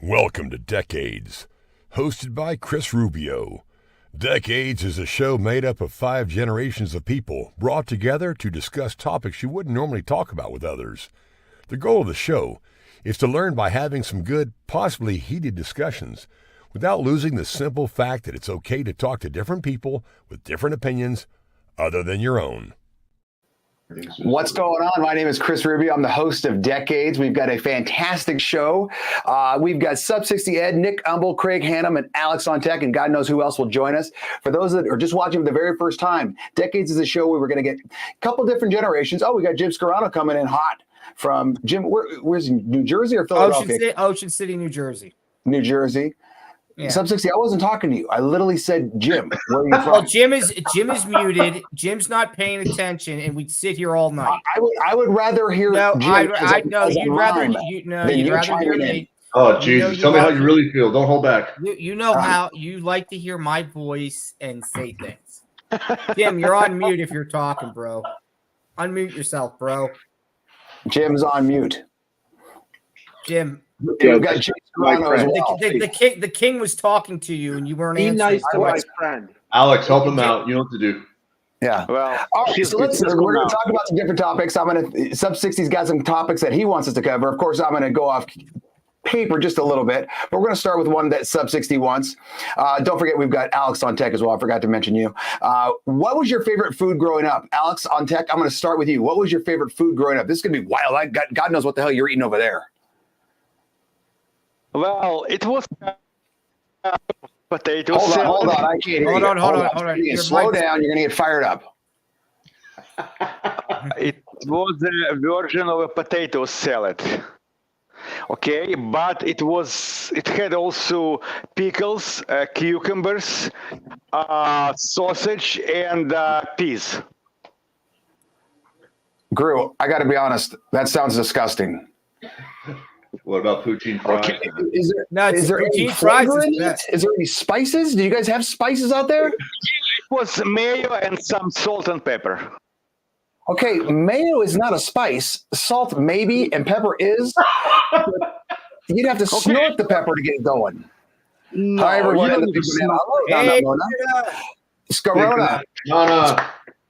Welcome to Decades, hosted by Chris Rubio. Decades is a show made up of 5 generations of people brought together to discuss topics you wouldn't normally talk about with others. The goal of the show is to learn by having some good, possibly heated discussions, without losing the simple fact that it's okay to talk to different people with different opinions other than your own. What's going on? My name is Chris Rubio. I'm the host of Decades. We've got a fantastic show. We've got Sub 60 Ed, Nick Umble, Craig Hannum, and Alex on Tech, and God knows who else will join us. For those that are just watching for the very first time, Decades is a show where we're going to get a couple different generations. Oh, we got Jim Scarano coming in hot from Jim. Where's he? New Jersey or Philadelphia? Ocean City, New Jersey. New Jersey. Yeah. Sub 60, I wasn't talking to you. I literally said, Jim, where are you from? Well, Jim is muted. Jim's not paying attention, and we'd sit here all night. I would rather hear Jim. You'd rather hear me. Oh, Jesus. Tell me how you really feel. Don't hold back. You know how you like to hear my voice and say things. Jim, you're on mute if you're talking, bro. Unmute yourself, bro. Jim's on mute. Jim. We've got Jim Scarano as well. The king was talking to you, and you weren't answering. Be nice to my friend. Alex, help him out. You know what to do. Yeah. Well, all right, so we're going to talk about some different topics. Sub 60's got some topics that he wants us to cover. Of course, I'm going to go off paper just a little bit, but we're going to start with one that Sub 60 wants. Don't forget, we've got Alex on Tech as well. I forgot to mention you. What was your favorite food growing up? Alex on Tech, I'm going to start with you. What was your favorite food growing up? This is going to be wild. God knows what the hell you're eating over there. Well, it was potatoes. Hold on. I can't hear you. Hold on. Slow down. You're going to get fired up. It was a version of a potato salad. Okay, but it had also pickles, cucumbers, sausage, and peas. Gru, I got to be honest. That sounds disgusting. What about poutine fries? Okay. Is there any flavor in it? Is there any spices? Do you guys have spices out there? Yeah, it was mayo and some salt and pepper. Okay, mayo is not a spice. Salt maybe, and pepper is. You'd have to snort the pepper to get it going. No, Scarano. No.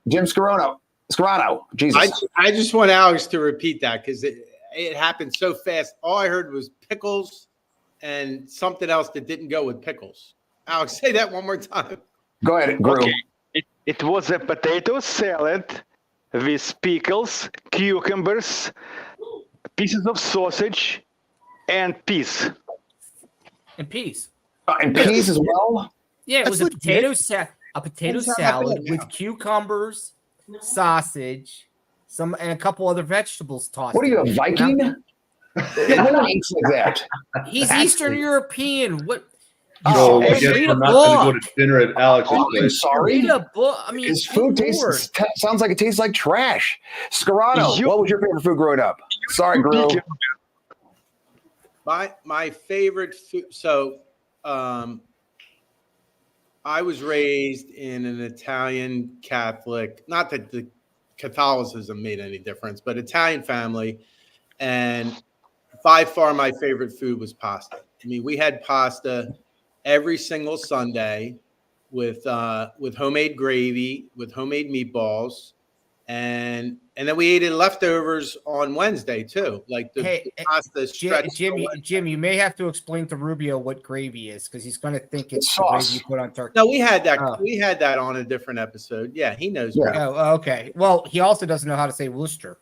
Jim Scarano. Jesus. I just want Alex to repeat that because it happened so fast. All I heard was pickles and something else that didn't go with pickles. Alex, say that one more time. Go ahead, Gru. Okay. It was a potato salad with pickles, cucumbers, pieces of sausage, and peas. And peas. And peas as well? Yeah, it was a potato salad with cucumbers, sausage, and a couple other vegetables tossed. What are you, a Viking? No one eats like that. He's Eastern European. What? So I guess we're not going to go to dinner at Alex's place. I'm sorry. Read a book. I mean, his food sounds like it tastes like trash. Scarano, what was your favorite food growing up? Sorry, Gru. My favorite food. So, I was raised in an Italian Catholic. Not that the Catholicism made any difference, but Italian family, and by far my favorite food was pasta. I mean, we had pasta every single Sunday with homemade gravy, with homemade meatballs, and then we ate it leftovers on Wednesday too. Like the pasta stretched. Jim, you may have to explain to Rubio what gravy is because he's going to think it's sauce the gravy you put on turkey. No, we had that. We had that on a different episode. Yeah, he knows. Yeah. Oh, okay. Well, he also doesn't know how to say Worcester.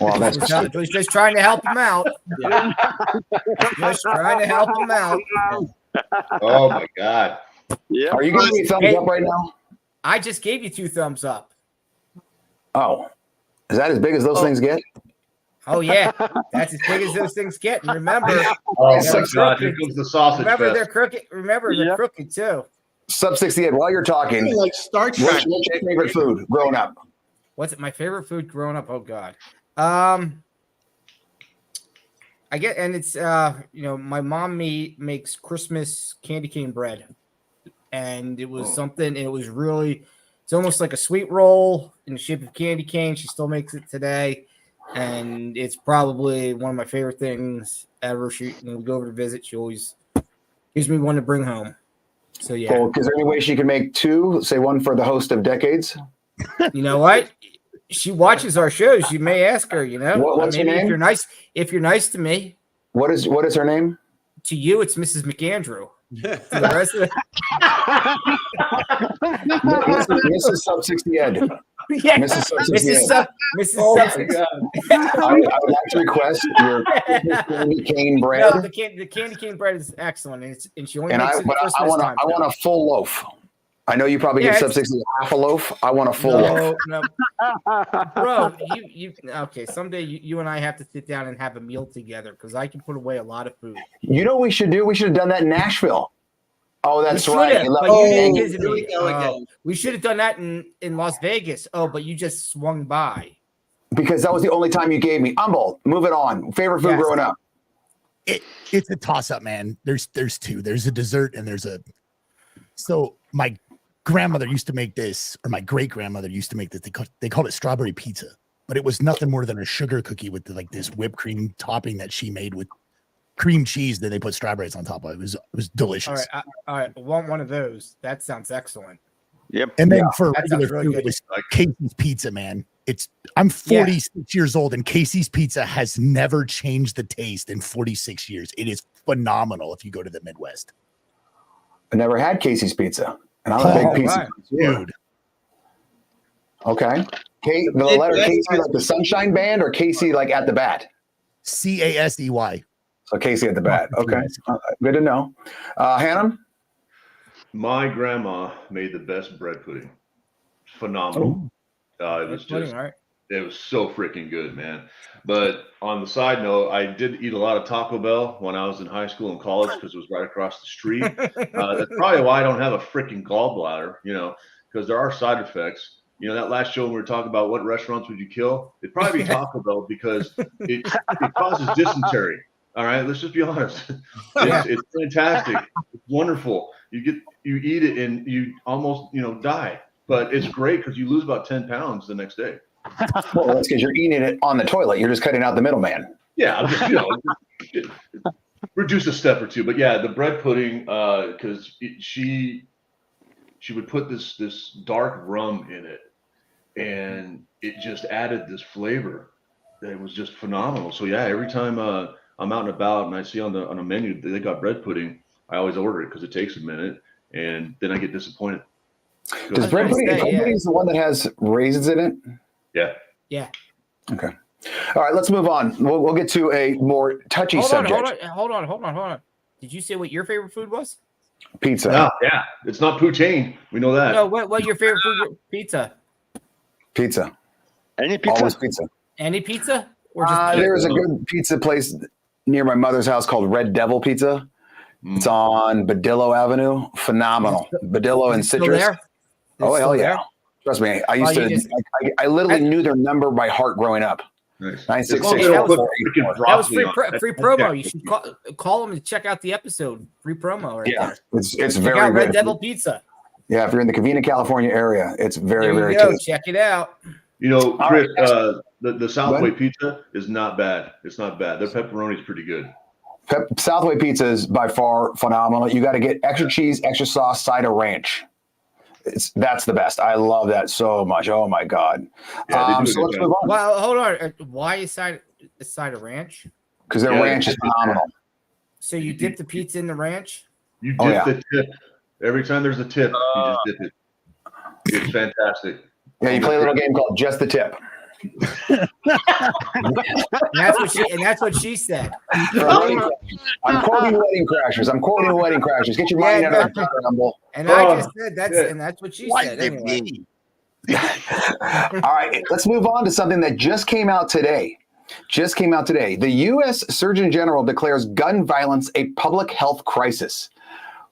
Well, that's he's just trying to help him out. Yeah. Just trying to help him out. Oh my God. Yeah. Are you giving me a thumbs up right now? I just gave you 2 thumbs up. Oh, is that as big as those things get? Oh yeah, that's as big as those things get. And remember, Oh my God, here comes the sausage. remember they're crooked. Remember they're crooked too. Sub 68. While you're talking, Like Star Trek. what's your favorite food growing up? What's it? My favorite food growing up? Oh God. I get, and it's my mom makes Christmas candy cane bread, and it was something, and it was really, it's almost like a sweet roll in the shape of candy cane. She still makes it today, and it's probably one of my favorite things ever. When we go over to visit, she always gives me one to bring home. So yeah. Cool. Is there any way she can make two? Say one for the host of Decades. You know what? She watches our shows. You may ask her. You know, what's her name? If you're nice to me. What is her name? To you, it's Mrs. McAndrew. To the rest of Mrs. Sub 60 Ed. Yeah, Mrs. Sub 60 Ed. Mrs. Sub 60. I would like to request your candy cane bread. No, the candy cane bread is excellent, and she only makes it but Christmas time. I want a full loaf. I know you probably give Sub 60 half a loaf. I want a full loaf. No, bro. You okay? Someday you and I have to sit down and have a meal together because I can put away a lot of food. You know what we should do? We should have done that in Nashville. Oh, that's right. We should have done that in Las Vegas. Oh, but you just swung by. Because that was the only time you gave me. Humble. Move it on. Favorite food growing up? It's a toss-up, man. There's two. There's a dessert and there's a. So my grandmother used to make this, or my great-grandmother used to make this. They called it strawberry pizza, but it was nothing more than a sugar cookie with this whipped cream topping that she made with cream cheese. Then they put strawberries on top of it. It was delicious. All right. I want one of those. That sounds excellent. Yep. And then for regular food, it was Casey's Pizza, man. I'm 46 years old, and Casey's Pizza has never changed the taste in 46 years. It is phenomenal if you go to the Midwest. I never had Casey's Pizza, and I'm a big pizza dude. Okay. The letter Casey, like the Sunshine Band, or Casey like at the bat? CASEY. So Casey at the bat. Okay. Good to know. Hannah? My grandma made the best bread pudding. Phenomenal. It was just, it was so freaking good, man. But on the side note, I did eat a lot of Taco Bell when I was in high school and college because it was right across the street. That's probably why I don't have a freaking gallbladder, because there are side effects. That last show when we were talking about what restaurants would you kill, it'd probably be Taco Bell because it causes dysentery. All right, let's just be honest. It's fantastic. It's wonderful. You eat it and you almost die, but it's great because you lose about 10 pounds the next day. Well, that's because you're eating it on the toilet. You're just cutting out the middleman. Yeah, reduce a step or two. But yeah, the bread pudding, because she would put this dark rum in it, and it just added this flavor that was just phenomenal. So yeah, every time I'm out and about and I see on a menu they got bread pudding, I always order it because it takes a minute, and then I get disappointed. Does bread pudding is the one that has raisins in it? Yeah. Okay. All right, let's move on. We'll get to a more touchy subject. Hold on. Did you say what your favorite food was? Pizza. Yeah. It's not poutine. We know that. No, what your favorite food? Pizza. Pizza. Any pizza? Always pizza. Any pizza? Or just there's a good pizza place near my mother's house called Red Devil Pizza. It's on Badillo Avenue. Phenomenal. Badillo and Citrus. Oh, hell yeah. Trust me. I used to, I literally knew their number by heart growing up. Nice. 966. That was free promo. You should call them and check out the episode. Free promo right there. It's very good. Red Devil Pizza. Yeah, if you're in the Covina, California area, it's very, very good. tasty. Check it out. Chris, the Southway pizza is not bad. It's not bad. Their pepperoni is pretty good. Southway pizza is by far phenomenal. You got to get extra cheese, extra sauce, side of ranch. That's the best. I love that so much. Oh my God. So let's move on. Well, hold on. Why is side of ranch? Because their ranch is phenomenal. So you dip the pizza in the ranch? You dip the tip. Every time there's a tip, you just dip it. It's fantastic. Yeah, you play a little game called Just the Tip. and that's what she said. I'm quoting Wedding Crashers. Get your mind out of the gutter, Humble. And I just said that's what she said. Anyway. All right, let's move on to something that just came out today. The U.S. Surgeon General declares gun violence a public health crisis.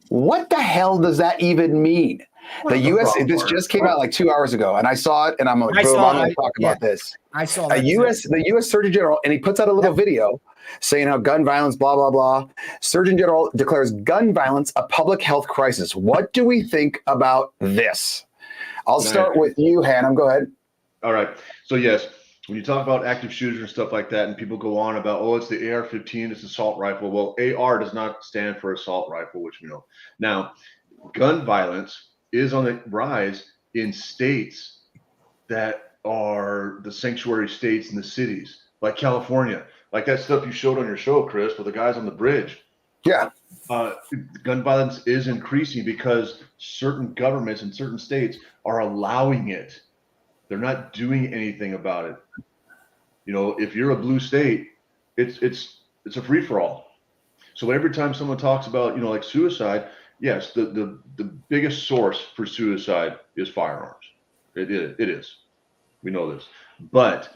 What the hell does that even mean? The U.S. This just came out like 2 hours ago, and I saw it, and I'm like, boom, I'm going to talk about this. I saw the U.S. Surgeon General, and he puts out a little video saying how gun violence, blah, blah, blah. Surgeon General declares gun violence a public health crisis. What do we think about this? I'll start with you, Hannah. Go ahead. All right. So, yes, when you talk about active shooters and stuff like that, and people go on about, oh, it's the AR-15, it's assault rifle. Well, AR does not stand for assault rifle, which we know. Now, gun violence is on the rise in states that are the sanctuary states in the cities, like California, like that stuff you showed on your show, Chris, with the guys on the bridge. Yeah. Gun violence is increasing because certain governments in certain states are allowing it. They're not doing anything about it. You know, if you're a blue state, it's a free for all. So every time someone talks about, you know, like suicide, yes, the biggest source for suicide is firearms. It is. We know this. But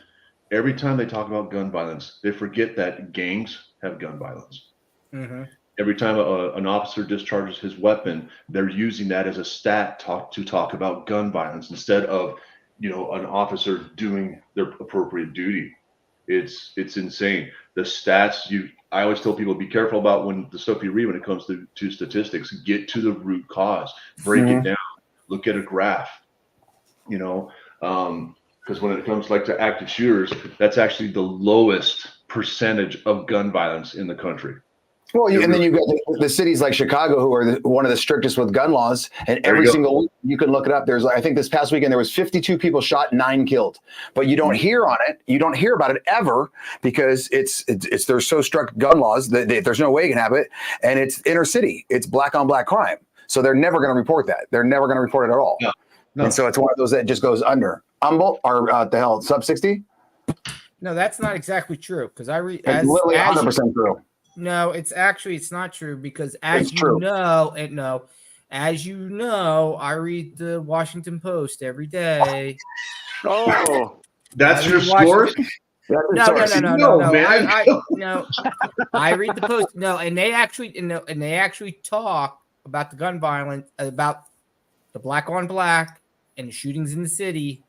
every time they talk about gun violence, they forget that gangs have gun violence. Mm-hmm. Every time an officer discharges his weapon, they're using that as a stat to talk about gun violence instead of, you know, an officer doing their appropriate duty. It's insane. The stats I always tell people, be careful about when the stuff you read when it comes to statistics. Get to the root cause, break it down, look at a graph. You know, because when it comes like to active shooters, that's actually the lowest percentage of gun violence in the country. Well, and then you've got the cities like Chicago, who are one of the strictest with gun laws. And every single week, you can look it up. I think this past weekend, there was 52 people shot, 9 killed. But you don't hear on it. You don't hear about it ever because there's so strict gun laws that there's no way you can have it. And it's inner city. It's black on black crime. So they're never going to report that. They're never going to report it at all. No. And so it's one of those that just goes under. Humble or the hell, sub 60? No, that's not exactly true because I read literally 100% true. No, it's not true because as you know, I read the Washington Post every day. Oh, that's your source? No, I read the Post. No, and they actually talk about the gun violence, about the black on black and the shootings in the city.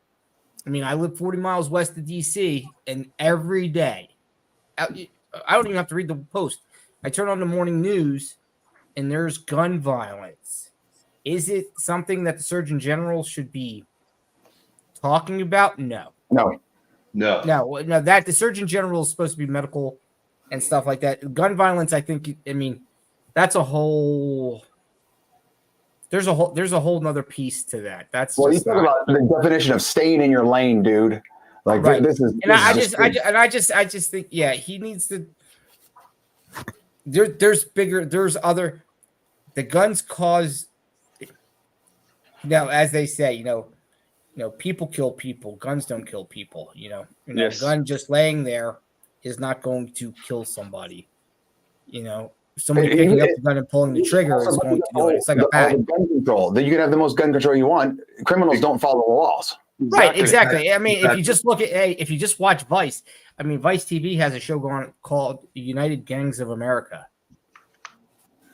I mean, I live 40 miles west of DC, and every day, I don't even have to read the Post. I turn on the morning news, and there's gun violence. Is it something that the Surgeon General should be talking about? No. That the Surgeon General is supposed to be medical and stuff like that. Gun violence, I mean, that's a whole. There's a whole nother piece to that. That's you talk about the definition of staying in your lane, dude. Like right. I just think, yeah, he needs to. There's other. The guns cause. As they say, people kill people. Guns don't kill people. Yes. A gun just laying there is not going to kill somebody. Somebody picking up the gun and pulling the trigger is going to do it. It's like a bat. Gun control. You can have the most gun control you want. Criminals don't follow the laws. Right, exactly. I mean, if you just look at, if you just watch Vice, I mean, Vice TV has a show going called United Gangs of America,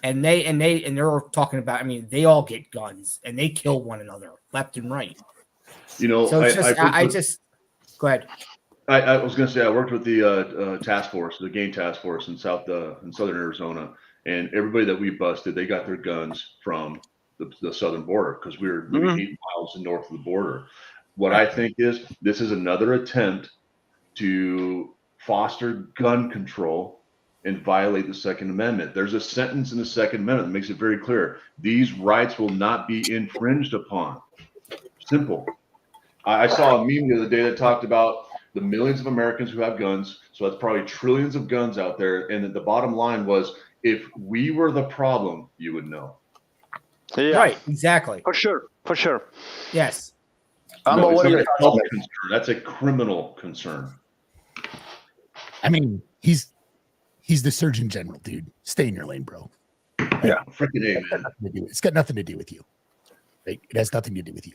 and they're talking about. I mean, they all get guns and they kill one another left and right. So it's just, go ahead. I was going to say I worked with the task force, the game task force in southern Arizona, and everybody that we busted, they got their guns from the southern border because we were living 8 miles north of the border. What I think is this is another attempt to foster gun control and violate the Second Amendment. There's a sentence in the Second Amendment that makes it very clear. These rights will not be infringed upon. Simple. I saw a meme the other day that talked about the millions of Americans who have guns. So that's probably trillions of guns out there. And the bottom line was, if we were the problem, you would know. Yeah. Right. Exactly. For sure. Yes. That's a criminal concern. I mean, he's the Surgeon General, dude. Stay in your lane, bro. Yeah. Freaking A, man. It's got nothing to do with you. Right? It has nothing to do with you.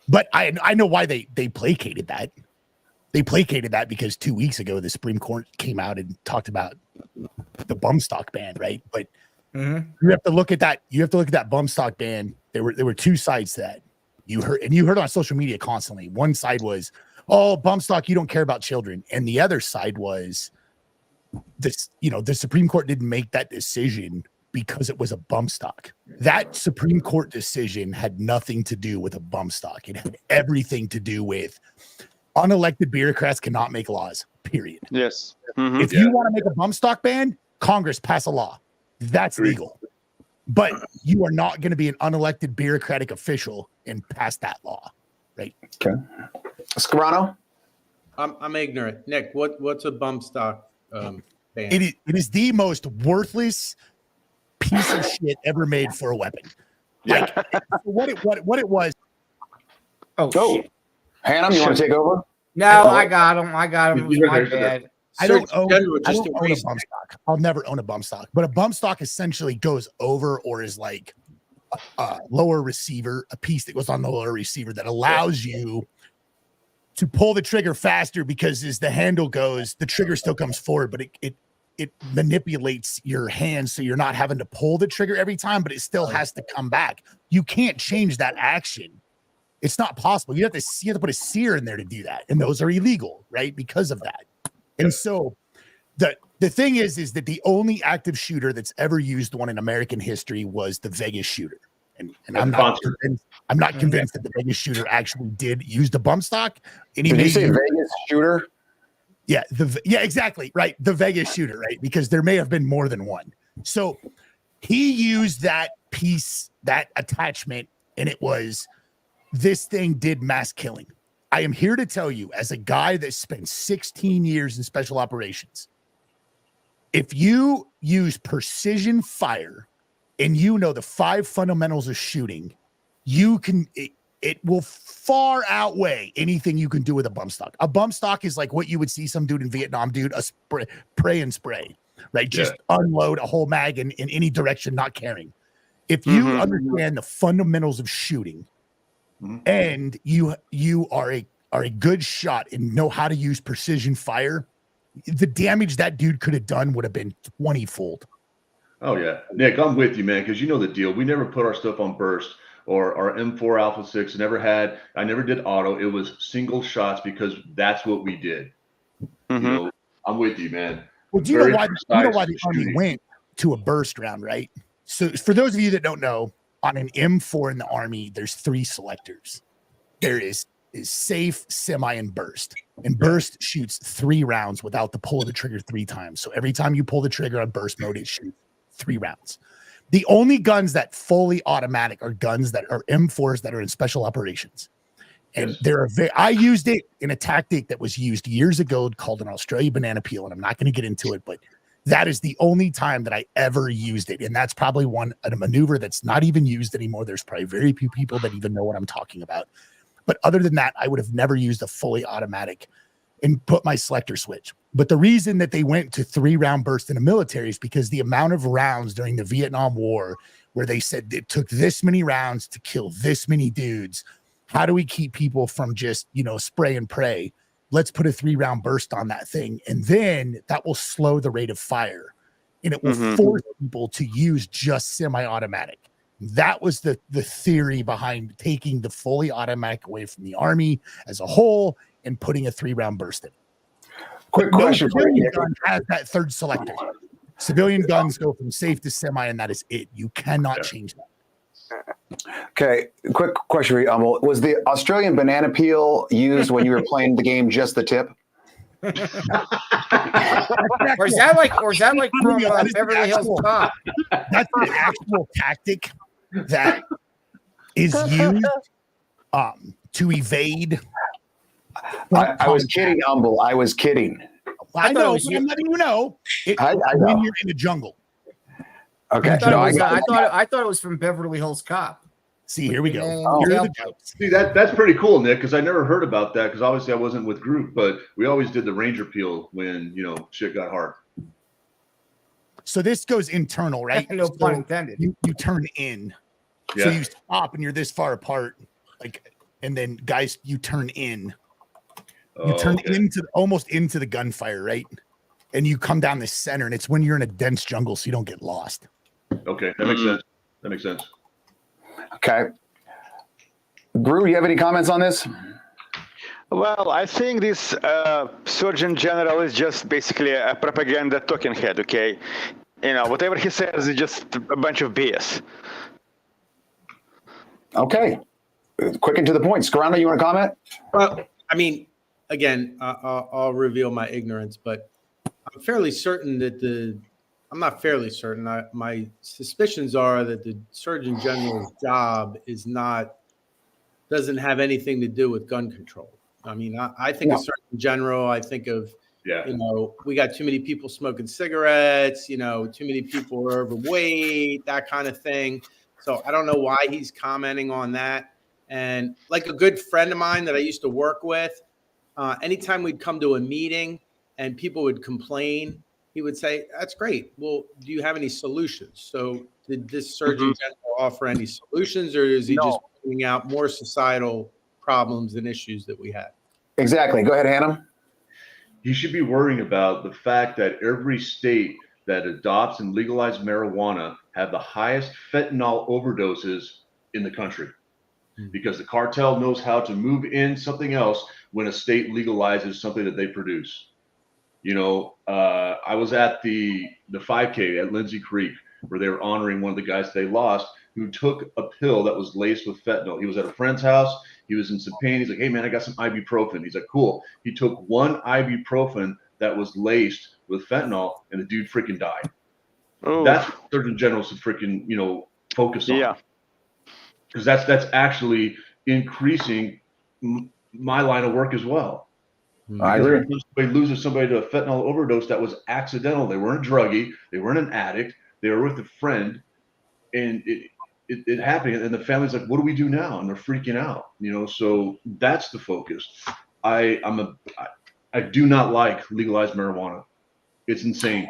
But I know why they placated that. They placated that because 2 weeks ago the Supreme Court came out and talked about the bum stock ban, right? But you have to look at that. You have to look at that bum stock ban. There were two sides to that. You heard on social media constantly. One side was, "Oh, bum stock, you don't care about children," and the other side was this. The Supreme Court didn't make that decision because it was a bump stock. That Supreme Court decision had nothing to do with a bump stock. It had everything to do with Unelected bureaucrats cannot make laws, period. Yes. If you want to make a bump stock ban, Congress pass a law. That's legal. But you are not going to be an unelected bureaucratic official and pass that law, right? Okay. Scarano? I'm ignorant. Nick, what's a bump stock ban? It is the most worthless piece of shit ever made for a weapon. Like what it was. Oh, Hannah, you want to take over? No, I got him. It was my bad. I don't own a bump stock. I'll never own a bump stock. But a bump stock essentially goes over or is like a lower receiver, a piece that goes on the lower receiver that allows you to pull the trigger faster because as the handle goes, the trigger still comes forward, but it manipulates your hands so you're not having to pull the trigger every time, but it still has to come back. You can't change that action. It's not possible. You have to put a sear in there to do that, and those are illegal, right? Because of that. And so the thing is that the only active shooter that's ever used one in American history was the Vegas shooter. And I'm not convinced that the Vegas shooter actually did use the bump stock. Did you say Vegas shooter? Yeah, exactly. Right. The Vegas shooter, right? Because there may have been more than one. So he used that piece, that attachment, and it was this thing did mass killing. I am here to tell you, as a guy that spent 16 years in special operations, if you use precision fire and you know the 5 fundamentals of shooting, you can it will far outweigh anything you can do with a bump stock. A bump stock is like what you would see some dude in Vietnam do, a pray and spray, right? Just unload a whole mag in any direction, not caring. If you understand the fundamentals of shooting, and you are a good shot and know how to use precision fire, the damage that dude could have done would have been 20-fold. Oh yeah, Nick, I'm with you, man, because you know the deal. We never put our stuff on burst or our M4 Alpha 6. I never did auto. It was single shots because that's what we did. You know, I'm with you, man. Well, do you know why the Army went to a burst round, right? So for those of you that don't know, on an M4 in the Army, there's 3 selectors. There is safe, semi, and burst. And burst shoots 3 rounds without the pull of the trigger 3 times. So every time you pull the trigger on burst mode, it shoots 3 rounds. The only guns that fully automatic are guns that are M4s that are in special operations. And I used it in a tactic that was used years ago called an Australian banana peel. And I'm not going to get into it, but that is the only time that I ever used it. And that's probably a maneuver that's not even used anymore. There's probably very few people that even know what I'm talking about. But other than that, I would have never used a fully automatic and put my selector switch. But the reason that they went to 3-round burst in the military is because the amount of rounds during the Vietnam War where they said it took this many rounds to kill this many dudes. How do we keep people from just, spray and pray? Let's put a 3-round burst on that thing. And then that will slow the rate of fire. And it will force people to use just semi-automatic. That was the theory behind taking the fully automatic away from the Army as a whole and putting a 3-round burst in. Quick question for you. Gun has that 3rd selector. Civilian guns go from safe to semi, and that is it. You cannot change that. Okay, quick question for you, Was the Australian banana peel used when you were playing the game Just the Tip? Or is that like from Beverly Hills Cop? That's an actual tactic that is used to evade. I was kidding, Humble. I was kidding. I know, but I'm letting you know. I know. When you're in the jungle. Okay. I thought it was from Beverly Hills Cop. See, here we go. See, that's pretty cool, Nick, because I never heard about that because obviously I wasn't with group, but we always did the Ranger peel when, shit got hard. So this goes internal, right? No pun intended. You turn in. Yeah. So you stop and you're this far apart, and then guys, you turn in. You turn almost into the gunfire, right? And you come down the center, and it's when you're in a dense jungle, so you don't get lost. Okay, that makes sense. Okay. Gru, you have any comments on this? Well, I think this Surgeon General is just basically a propaganda talking head, okay? Whatever he says is just a bunch of BS. Okay. Quick and to the point. Scarano, you want to comment? Well, I mean, again, I'll reveal my ignorance, but I'm fairly certain that I'm not fairly certain. My suspicions are that the Surgeon General's job doesn't have anything to do with gun control. I mean, I think of Surgeon General, I think of, we got too many people smoking cigarettes, too many people are overweight, that kind of thing. So I don't know why he's commenting on that. And like a good friend of mine that I used to work with, anytime we'd come to a meeting and people would complain, he would say, "That's great. Well, do you have any solutions?" So did this Surgeon General offer any solutions, or is he just pointing out more societal problems and issues that we have? Exactly. Go ahead, Hannah. He should be worrying about the fact that every state that adopts and legalizes marijuana have the highest fentanyl overdoses in the country, because the cartel knows how to move in something else when a state legalizes something that they produce. I was at the 5K at Lindsay Creek where they were honoring one of the guys they lost who took a pill that was laced with fentanyl. He was at a friend's house. He was in some pain. He's like, "Hey man, I got some ibuprofen." He's like, "Cool." He took one ibuprofen that was laced with fentanyl, and the dude freaking died. Oh. That's what Surgeon General should freaking focus on. Yeah. Because that's actually increasing my line of work as well. I agree. Somebody loses somebody to a fentanyl overdose that was accidental. They weren't a druggie. They weren't an addict. They were with a friend, and it happened. And the family's like, "What do we do now?" And they're freaking out. So that's the focus. I do not like legalized marijuana. It's insane.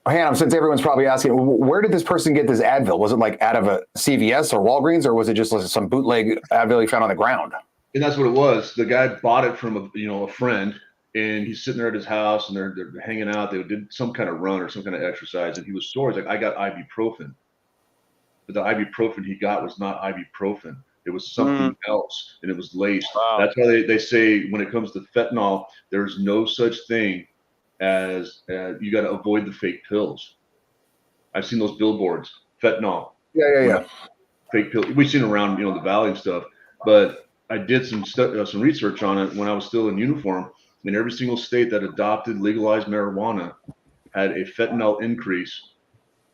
Hannah, since everyone's probably asking, where did this person get this Advil? Was it like out of a CVS or Walgreens, or was it just some bootleg Advil he found on the ground? And that's what it was. The guy bought it from a friend, and he's sitting there at his house, and they're hanging out. They did some kind of run or some kind of exercise, and he was sore. He's like, "I got ibuprofen," but the ibuprofen he got was not ibuprofen. It was something else, and it was laced. Wow. That's why they say when it comes to fentanyl, there's no such thing as you got to avoid the fake pills. I've seen those billboards, fentanyl. Yeah. Fake pills. We've seen around the valley and stuff, but I did some research on it when I was still in uniform. And every single state that adopted legalized marijuana had a fentanyl increase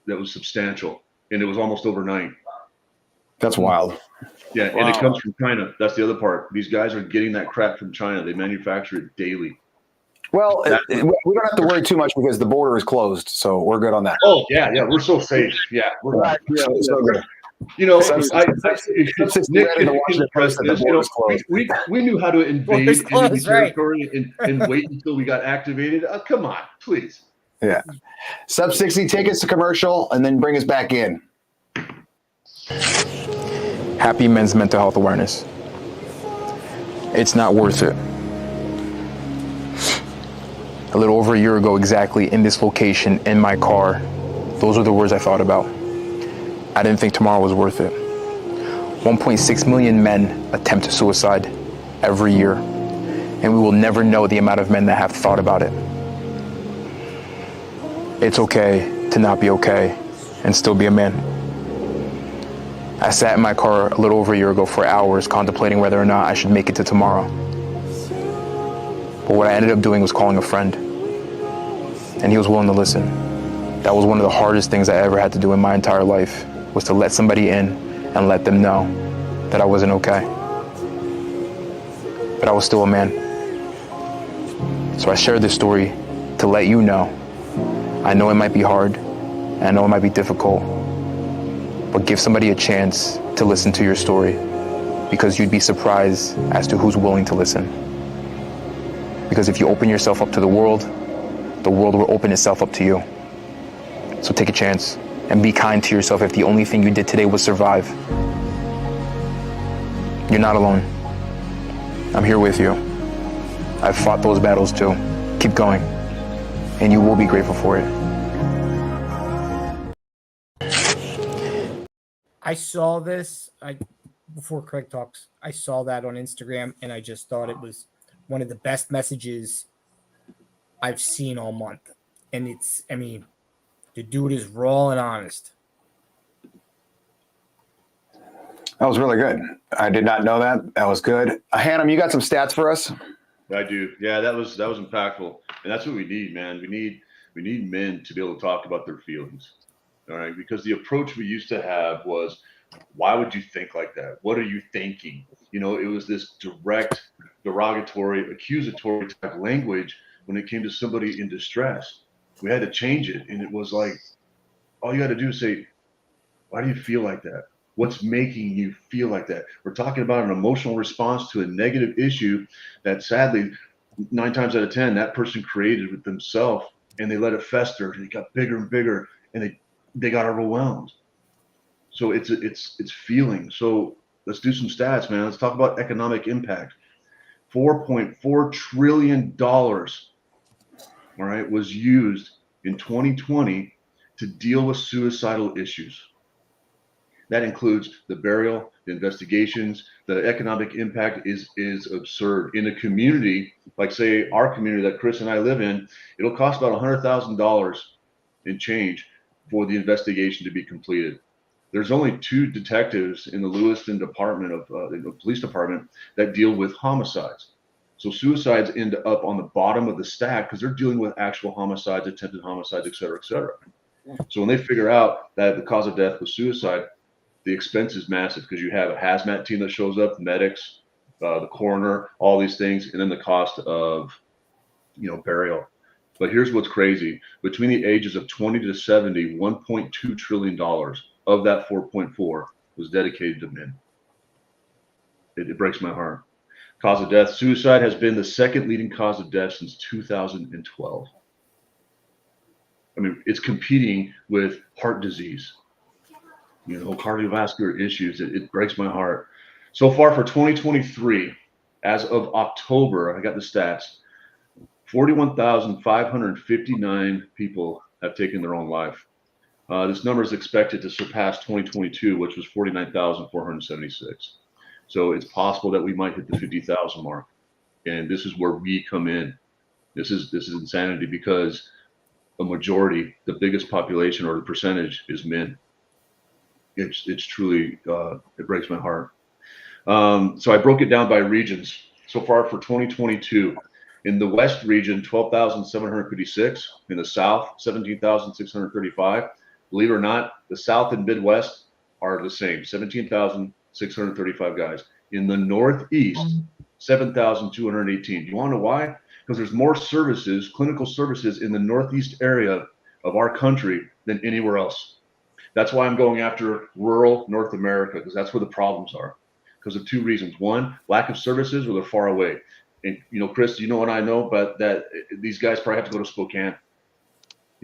that was substantial, and it was almost overnight. That's wild. Yeah, wow. And it comes from China. That's the other part. These guys are getting that crap from China. They manufacture it daily. Well, we don't have to worry too much because the border is closed, so we're good on that. Oh yeah, we're so safe. Yeah, we're right. So good. We knew how to invade enemy territory and wait until we got activated. Come on, please. Yeah. Sub 60, take us to commercial and then bring us back in. Happy Men's Mental Health Awareness. It's not worth it. A little over a year ago exactly, in this location, in my car, those are the words I thought about. I didn't think tomorrow was worth it. 1.6 million men attempt suicide every year, and we will never know the amount of men that have thought about it. It's okay to not be okay and still be a man. I sat in my car a little over a year ago for hours contemplating whether or not I should make it to tomorrow. But what I ended up doing was calling a friend, and he was willing to listen. That was one of the hardest things I ever had to do in my entire life, was to let somebody in and let them know that I wasn't okay. But I was still a man. So I shared this story to let you know. I know it might be hard, and I know it might be difficult, but give somebody a chance to listen to your story, because you'd be surprised as to who's willing to listen. Because if you open yourself up to the world will open itself up to you. So take a chance and be kind to yourself if the only thing you did today was survive. You're not alone. I'm here with you. I've fought those battles too. Keep going, and you will be grateful for it. I saw this before Craig talks. I saw that on Instagram, and I just thought it was one of the best messages I've seen all month. And the dude is raw and honest. That was really good. I did not know that. That was good. Hannah, you got some stats for us? I do. Yeah, that was impactful, and that's what we need, man. We need men to be able to talk about their feelings. All right, because the approach we used to have was, why would you think like that? What are you thinking? You know, it was this direct, derogatory, accusatory type language when it came to somebody in distress. We had to change it, and it was like, all you got to do is say, why do you feel like that? What's making you feel like that? We're talking about an emotional response to a negative issue that sadly, 9 times out of 10, that person created with themselves, and they let it fester, and it got bigger and bigger, and they got overwhelmed. So it's feeling. So let's do some stats, man. Let's talk about economic impact. $4.4 trillion, all right, was used in 2020 to deal with suicidal issues. That includes the burial, the investigations. The economic impact is absurd. In a community, like say our community that Chris and I live in, it'll cost about $100,000 in change for the investigation to be completed. There's only 2 detectives in the Lewiston department of the police department that deal with homicides. So suicides end up on the bottom of the stack because they're dealing with actual homicides, attempted homicides, et cetera, et cetera. So when they figure out that the cause of death was suicide, the expense is massive because you have a hazmat team that shows up, medics, the coroner, all these things, and then the cost of, burial. But here's what's crazy. Between the ages of 20 to 70, $1.2 trillion of that 4.4 was dedicated to men. It breaks my heart. Cause of death, suicide has been the second leading cause of death since 2012. I mean, it's competing with heart disease, cardiovascular issues. It breaks my heart. So far for 2023, as of October, I got the stats, 41,559 people have taken their own life. This number is expected to surpass 2022, which was 49,476. So it's possible that we might hit the 50,000 mark. And this is where we come in. This is insanity because a majority, the biggest population or the percentage is men. It's truly, it breaks my heart. So I broke it down by regions. So far for 2022, in the West region, 12,756. In the South, 17,635. Believe it or not, the South and Midwest are the same, 17,635 guys. In the Northeast, 7,218. Do you want to know why? Because there's more services, clinical services in the Northeast area of our country than anywhere else. That's why I'm going after rural North America, because that's where the problems are. Because of 2 reasons. One, lack of services, or they're far away. And Chris, what I know, but that these guys probably have to go to Spokane,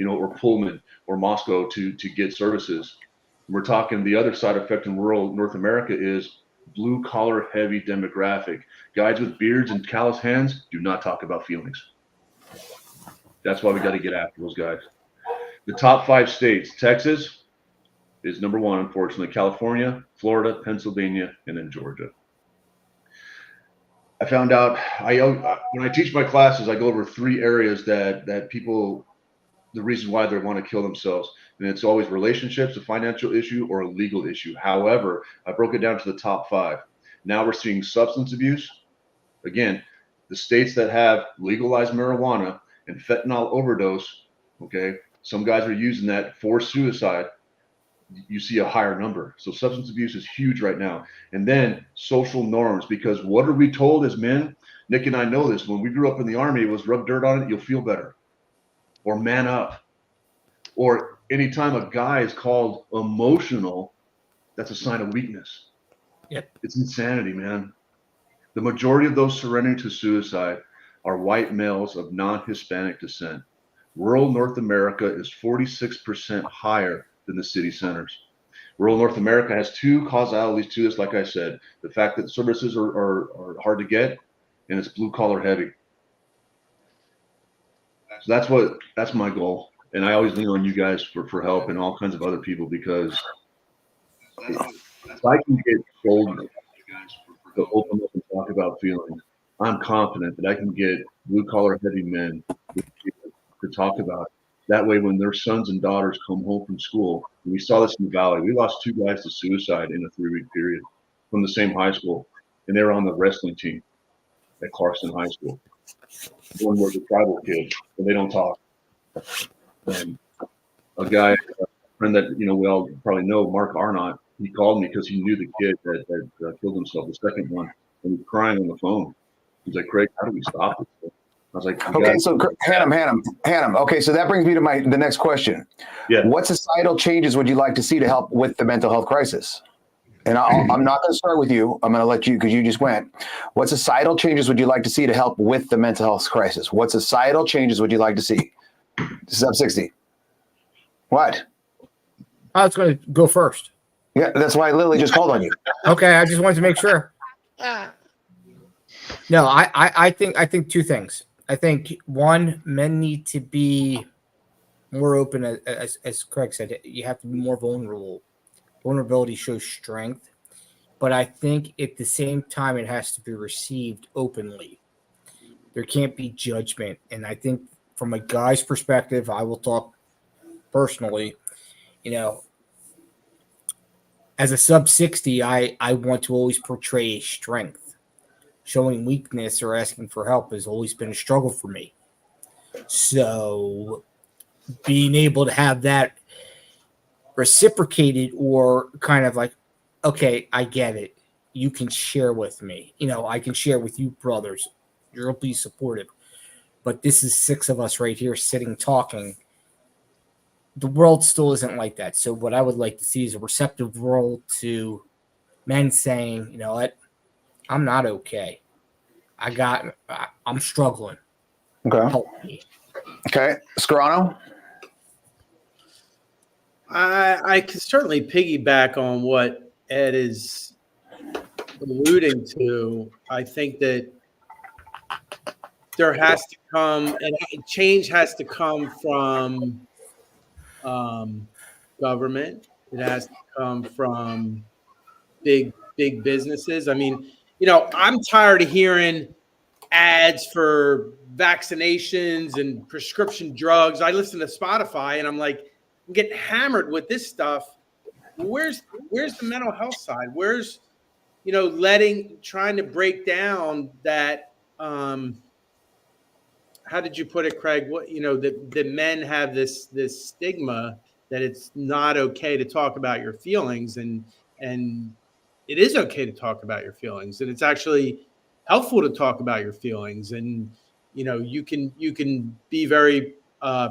or Pullman or Moscow to get services. We're talking the other side effect in rural North America is blue collar heavy demographic. Guys with beards and callous hands do not talk about feelings. That's why we got to get after those guys. The top 5 states, Texas is number 1, unfortunately. California, Florida, Pennsylvania, and then Georgia. I found out when I teach my classes, I go over 3 areas that people, the reason why they want to kill themselves. And it's always relationships, a financial issue, or a legal issue. However, I broke it down to the top 5. Now we're seeing substance abuse. Again, the states that have legalized marijuana and fentanyl overdose, okay, some guys are using that for suicide. You see a higher number. So substance abuse is huge right now. And then social norms, because what are we told as men? Nick and I know this. When we grew up in the Army, it was rub dirt on it, you'll feel better. Or man up. Or anytime a guy is called emotional, that's a sign of weakness. Yep. It's insanity, man. The majority of those surrendering to suicide are white males of non-Hispanic descent. Rural North America is 46% higher than the city centers. Rural North America has 2 causalities to this, like I said. The fact that services are hard to get, and it's blue collar heavy. So that's my goal. And I always lean on you guys for help and all kinds of other people, because if I can get boldness to open up and talk about feelings, I'm confident that I can get blue collar heavy men to talk about it. That way, when their sons and daughters come home from school, and we saw this in the Valley, we lost 2 guys to suicide in a 3-week period from the same high school, and they were on the wrestling team at Clarkson High School. one was a tribal kid, and they don't talk. And a guy, a friend that we all probably know, Mark Arnott, he called me because he knew the kid that killed himself, the second one, and he was crying on the phone. He's like, Craig, how do we stop this? I was like, okay, so Hannum. Okay, so that brings me to the next question. Yeah. What societal changes would you like to see to help with the mental health crisis? And I'm not going to start with you. I'm going to let you, because you just went. What societal changes would you like to see to help with the mental health crisis? What societal changes would you like to see? Sub 60. What? I was going to go first. Yeah, that's why I literally just called on you. Okay, I just wanted to make sure. No, I think two things. I think one, men need to be more open, as Craig said. You have to be more vulnerable. Vulnerability shows strength, but I think at the same time it has to be received openly. There can't be judgment, and I think from a guy's perspective, I will talk personally. As a sub 60, I want to always portray strength. Showing weakness or asking for help has always been a struggle for me. So being able to have that reciprocated, or kind of like, okay, I get it. You can share with me. I can share with you, brothers. You'll be supportive. But this is 6 of us right here sitting talking. The world still isn't like that. So what I would like to see is a receptive world to men saying, you know what? I'm not okay. I'm struggling. Okay. Help me. Okay. Scarano? I can certainly piggyback on what Ed is alluding to. I think that there has to come, and change has to come from government. It has to come from big businesses. I mean, I'm tired of hearing ads for vaccinations and prescription drugs. I listen to Spotify and I'm like, I'm getting hammered with this stuff. Where's the mental health side? Where's, trying to break down that, how did you put it, Craig? What, that men have this stigma that it's not okay to talk about your feelings, and it is okay to talk about your feelings, and it's actually helpful to talk about your feelings, and you can be very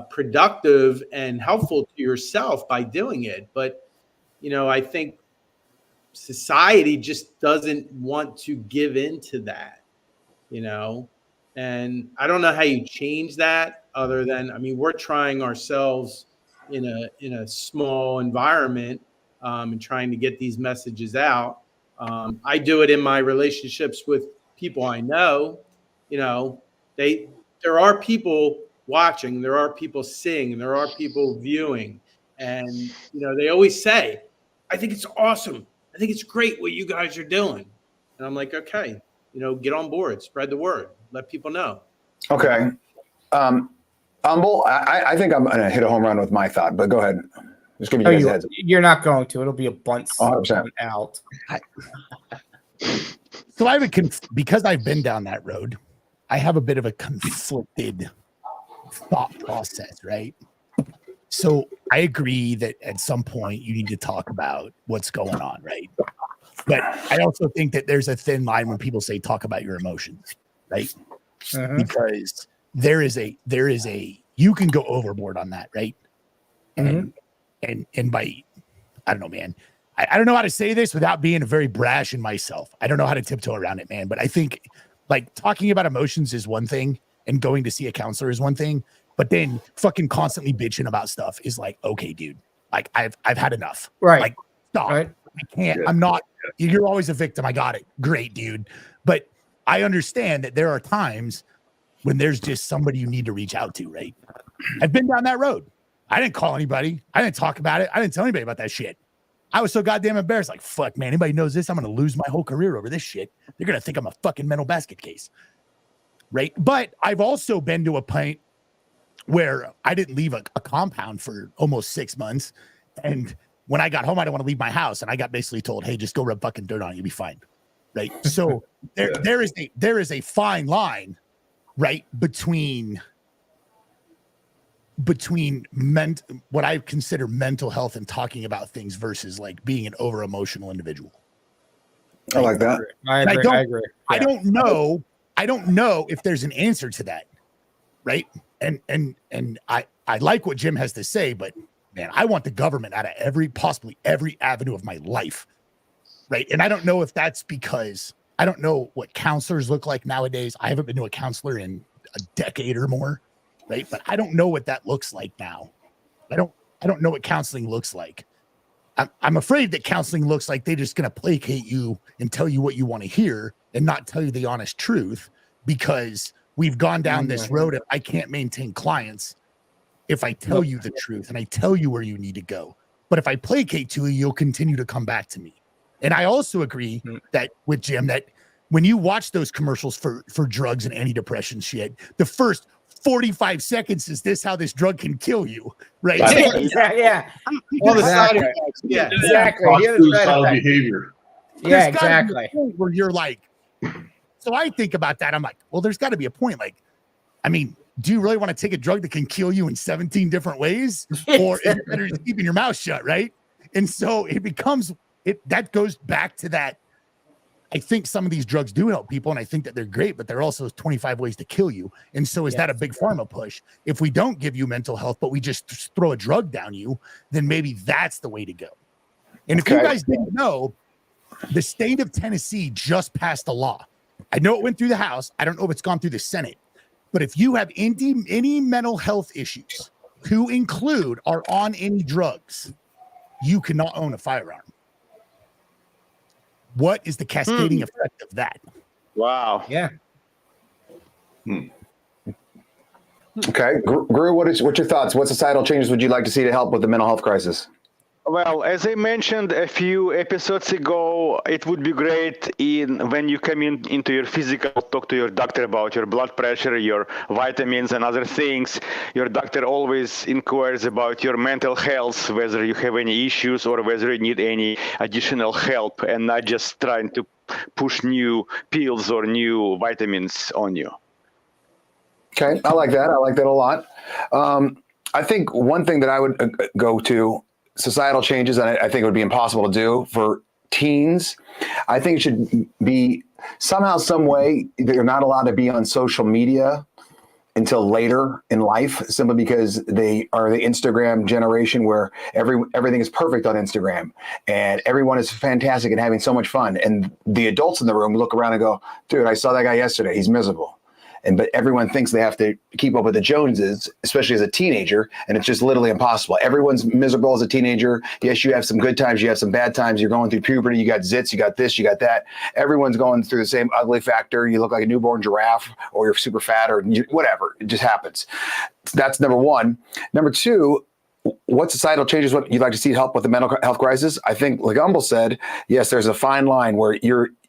productive and helpful to yourself by doing it. But I think society just doesn't want to give into that, and I don't know how you change that, other than, we're trying ourselves in a small environment, and trying to get these messages out. I do it in my relationships with people I know. There are people watching, there are people seeing, there are people viewing, and they always say, I think it's awesome, I think it's great what you guys are doing. And I'm like, okay, get on board, spread the word, let people know. Okay. Humble, I think I'm going to hit a home run with my thought, but go ahead. Just give me you guys a heads up. You're not going to. It'll be a bunt out. So because I've been down that road, I have a bit of a conflicted thought process, right? So I agree that at some point you need to talk about what's going on, right? But I also think that there's a thin line when people say talk about your emotions, right? Uh-huh. Because there is a you can go overboard on that, right? And by, I don't know, man. I don't know how to say this without being very brash in myself. I don't know how to tiptoe around it, man. But I think like talking about emotions is one thing, and going to see a counselor is one thing. But then fucking constantly bitching about stuff is like, okay, dude, like I've had enough. Right. Like, stop. Right. I can't. I'm not. You're always a victim. I got it. Great, dude. But I understand that there are times when there's just somebody you need to reach out to, right? I've been down that road. I didn't call anybody. I didn't talk about it. I didn't tell anybody about that shit. I was so goddamn embarrassed. Like, fuck, man, anybody knows this, I'm going to lose my whole career over this shit. They're going to think I'm a fucking mental basket case. Right? But I've also been to a point where I didn't leave a compound for almost 6 months. And when I got home, I didn't want to leave my house. And I got basically told, hey, just go rub fucking dirt on it. You'll be fine. Right? So there is a fine line right? Between what I consider mental health and talking about things versus like being an over emotional individual. I like that. I agree. I agree. I don't know if there's an answer to that, right? And I like what Jim has to say, but man, I want the government out of possibly every avenue of my life, right? And I don't know if that's because I don't know what counselors look like nowadays. I haven't been to a counselor in a decade or more, right? But I don't know what that looks like now. I don't know what counseling looks like. I'm afraid that counseling looks like they're just going to placate you and tell you what you want to hear and not tell you the honest truth, because we've gone down this road of I can't maintain clients if I tell you the truth and I tell you where you need to go. But if I placate to you, you'll continue to come back to me. And I also agree that with Jim, that when you watch those commercials for drugs and antidepressant shit, the first 45 seconds is this how this drug can kill you, right? Yeah. All the side effects. Yeah. Exactly. Suicidal behavior. Yeah, exactly. Where you're like, so I think about that. I'm like, well, there's got to be a point. Like, I mean, do you really want to take a drug that can kill you in 17 different ways? Or is it better just keeping your mouth shut, right? And so that goes back to that. I think some of these drugs do help people, and I think that they're great, but they're also 25 ways to kill you. And so is that a big pharma push? If we don't give you mental health, but we just throw a drug down you, then maybe that's the way to go. And if you guys didn't know, the state of Tennessee just passed a law. I know it went through the House. I don't know if it's gone through the Senate. But if you have any mental health issues to include are on any drugs, you cannot own a firearm. What is the cascading effect of that? Wow. Yeah. Okay, Guru, what's your thoughts? What societal changes would you like to see to help with the mental health crisis? Well, as I mentioned a few episodes ago, it would be great when you come into your physical, talk to your doctor about your blood pressure, your vitamins and other things. Your doctor always inquires about your mental health, whether you have any issues or whether you need any additional help, and not just trying to push new pills or new vitamins on you. Okay, I like that. I like that a lot. I think one thing that I would go to, societal changes, and I think it would be impossible to do for teens. I think it should be somehow, some way, they're not allowed to be on social media until later in life, simply because they are the Instagram generation where everything is perfect on Instagram and everyone is fantastic and having so much fun. And the adults in the room look around and go, dude, I saw that guy yesterday. He's miserable. But everyone thinks they have to keep up with the Joneses, especially as a teenager, and it's just literally impossible. Everyone's miserable as a teenager. Yes, you have some good times, you have some bad times. You're going through puberty, you got zits, you got this, you got that. Everyone's going through the same ugly factor. You look like a newborn giraffe, or you're super fat, or whatever. It just happens. That's number one. Number two, what societal changes what you'd like to see help with the mental health crisis? I think, like Umble said, yes, there's a fine line where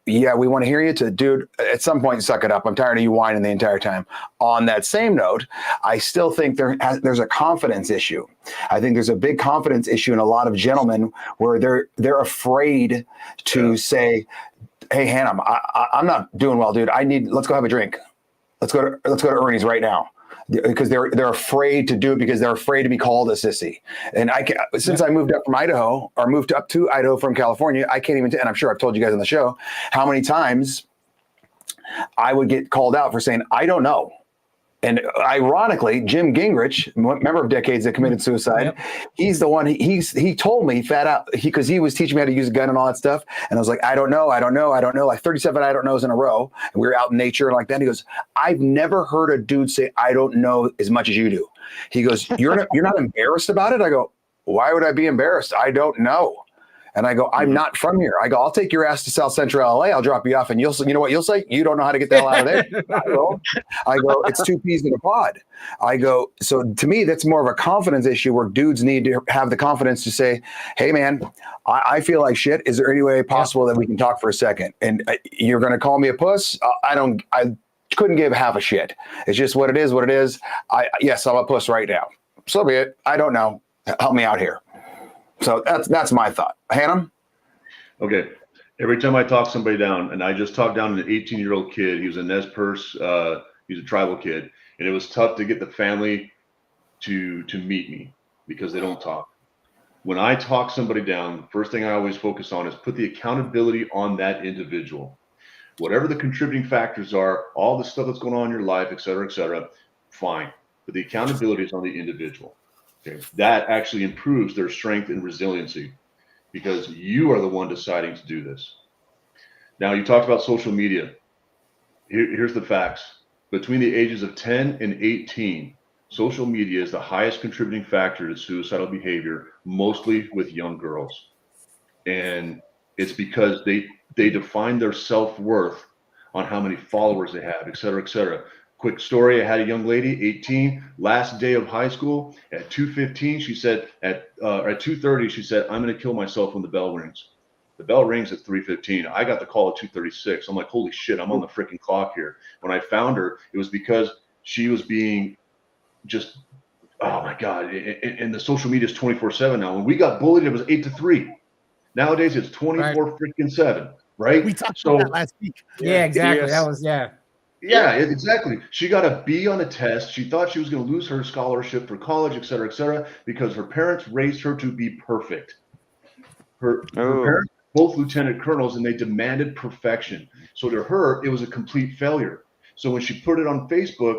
we want to hear you, to, dude, at some point, suck it up. I'm tired of you whining the entire time. On that same note, I still think there's a confidence issue. I think there's a big confidence issue in a lot of gentlemen where they're afraid to say, hey, Hannah, I'm not doing well, dude. Let's go have a drink. Let's go to Ernie's right now. Because they're afraid to do it, because they're afraid to be called a sissy. And since I moved up from Idaho, or moved up to Idaho from California, I can't even, and I'm sure I've told you guys on the show, how many times I would get called out for saying, I don't know. And ironically, Jim Gingrich, member of Decades that committed suicide, he's the one, he told me fat out, because he was teaching me how to use a gun and all that stuff. And I was like, I don't know, like 37 I don't knows in a row. And we were out in nature and like that. And he goes, I've never heard a dude say, I don't know as much as you do. He goes, you're not embarrassed about it? I go, why would I be embarrassed? I don't know. And I go, I'm not from here. I go, I'll take your ass to South Central LA. I'll drop you off, and you know what you'll say? You don't know how to get the hell out of there. I go, it's two peas in a pod. I go, so to me, that's more of a confidence issue where dudes need to have the confidence to say, hey man, I feel like shit. Is there any way possible that we can talk for a second? And you're going to call me a puss? I couldn't give half a shit. It's just what it is, yes, I'm a puss right now. So be it. I don't know. Help me out here. So that's my thought. Hannah? Okay. Every time I talk somebody down, and I just talked down an 18-year-old kid, he was a Nez Perce, He's a tribal kid, and it was tough to get the family to meet me because they don't talk. When I talk somebody down, the first thing I always focus on is put the accountability on that individual. Whatever the contributing factors are, all the stuff that's going on in your life, et cetera, fine. But the accountability is on the individual. Okay, that actually improves their strength and resiliency because you are the one deciding to do this. Now, you talked about social media. Here's the facts. Between the ages of 10 and 18, social media is the highest contributing factor to suicidal behavior, mostly with young girls. And it's because they define their self-worth on how many followers they have, et cetera. Quick story, I had a young lady, 18, last day of high school, at 2:15, she said, at 2:30, she said, I'm going to kill myself when the bell rings. The bell rings at 3:15. I got the call at 2:36. I'm like, holy shit, I'm on the freaking clock here. When I found her, it was because she was being just, oh my God. And the social media is 24/7 now. When we got bullied, it was 8 to 3. Nowadays, it's 24/7, right? We talked about that last week. Yeah, exactly. Yes. That was, Yeah, exactly. She got a B on a test. She thought she was going to lose her scholarship for college, et cetera, because her parents raised her to be perfect. Her parents were both lieutenant colonels, and they demanded perfection. So to her, it was a complete failure. So when she put it on Facebook,